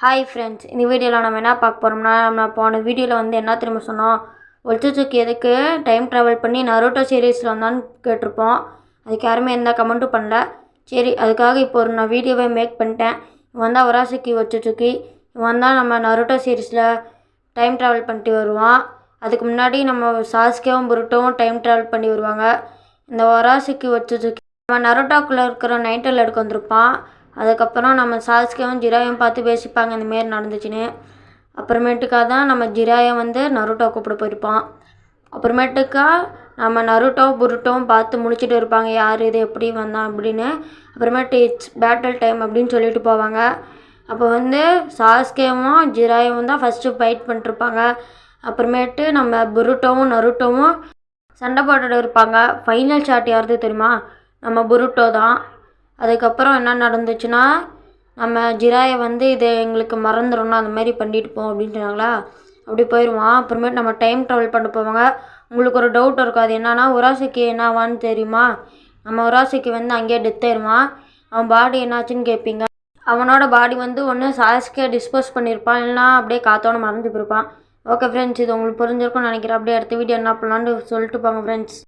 Hi friends, இந்த வீடியோவில் நம்ம என்ன பார்க்க போகிறோம்னா, நம்ம போன வீடியோவில் வந்து என்ன திரும்ப சொன்னோம், ஒல்சுட்சுக்கு எதுக்கு டைம் ட்ராவல் பண்ணி நருட்டோ சீரீஸில் வந்தான்னு கேட்டிருப்போம். அதுக்கு யாருமே எந்த கமெண்ட்டும் பண்ணல. சரி, அதுக்காக இப்போ ஒரு நான் வீடியோவை மேக் பண்ணிட்டேன். இவன் தான் வராசுகி ஒல்சுட்சுக்கு. இவன் தான் நம்ம நருட்டோ சீரீஸில் டைம் ட்ராவல் பண்ணிட்டு வருவான். அதுக்கு முன்னாடி நம்ம சாஸ்கேவும் புருட்டோவும் டைம் ட்ராவல் பண்ணி வருவாங்க. இந்த வராசுகி ஒல்சுட்சுக்கு நம்ம நருட்டோக்குள்ளே இருக்கிற நைன்டல் எடுக்க வந்திருப்பான். அதுக்கப்புறம் நம்ம சாஸ்கேவும் ஜிராயும் பார்த்து பேசிப்பாங்க இந்தமாரி நடந்துச்சுன்னு. அப்புறமேட்டுக்காக தான் நம்ம ஜிராயை வந்து நருட்டோ கூப்பிட போயிருப்பான். அப்புறமேட்டுக்கா நம்ம நருட்டோ புருட்டோவும் பார்த்து முடிச்சுட்டு இருப்பாங்க, யார் இது எப்படி வந்தான் அப்படின்னு. அப்புறமேட்டு இட்ஸ் பேட்டில் டைம் அப்படின்னு சொல்லிட்டு போவாங்க. அப்போ வந்து சாஸ்கேவும் ஜிராயும் தான் ஃபஸ்ட்டு ஃபைட் பண்ணிட்டுருப்பாங்க. அப்புறமேட்டு நம்ம புருட்டோவும் நருட்டோவும் சண்டை போட்டுட்டு இருப்பாங்க. ஃபைனல் ஷாட் யாருது தெரியுமா? நம்ம புருட்டோ தான். அதுக்கப்புறம் என்ன நடந்துச்சுன்னா, நம்ம ஜிராயை வந்து இது எங்களுக்கு மறந்துடணும் அந்த மாதிரி பண்ணிட்டு போவோம் அப்படின்னு சொன்னாங்களா, அப்படி போயிடுவான். அப்புறமேட்டு நம்ம டைம் ட்ராவல் பண்ண போவாங்க. உங்களுக்கு ஒரு டவுட் இருக்கும், அது என்னன்னா வராசுகி என்னவான்னு தெரியுமா? நம்ம வராசுகி வந்து அங்கேயே டெத் ஆயிடுவான். அவன் பாடி என்னாச்சுன்னு கேட்பீங்க. அவனோட பாடி வந்து ஒன்று சாஸ்கே டிஸ்போஸ் பண்ணியிருப்பான், இல்லைனா அப்படியே காத்தோட மறந்து போயிருப்பான். ஓகே ஃப்ரெண்ட்ஸ், இது உங்களுக்கு புரிஞ்சிருக்கும்னு நினைக்கிறேன். அப்படியே அடுத்த வீடியோ என்ன பண்ணலான்னு சொல்லிட்டு போங்க ஃப்ரெண்ட்ஸ்.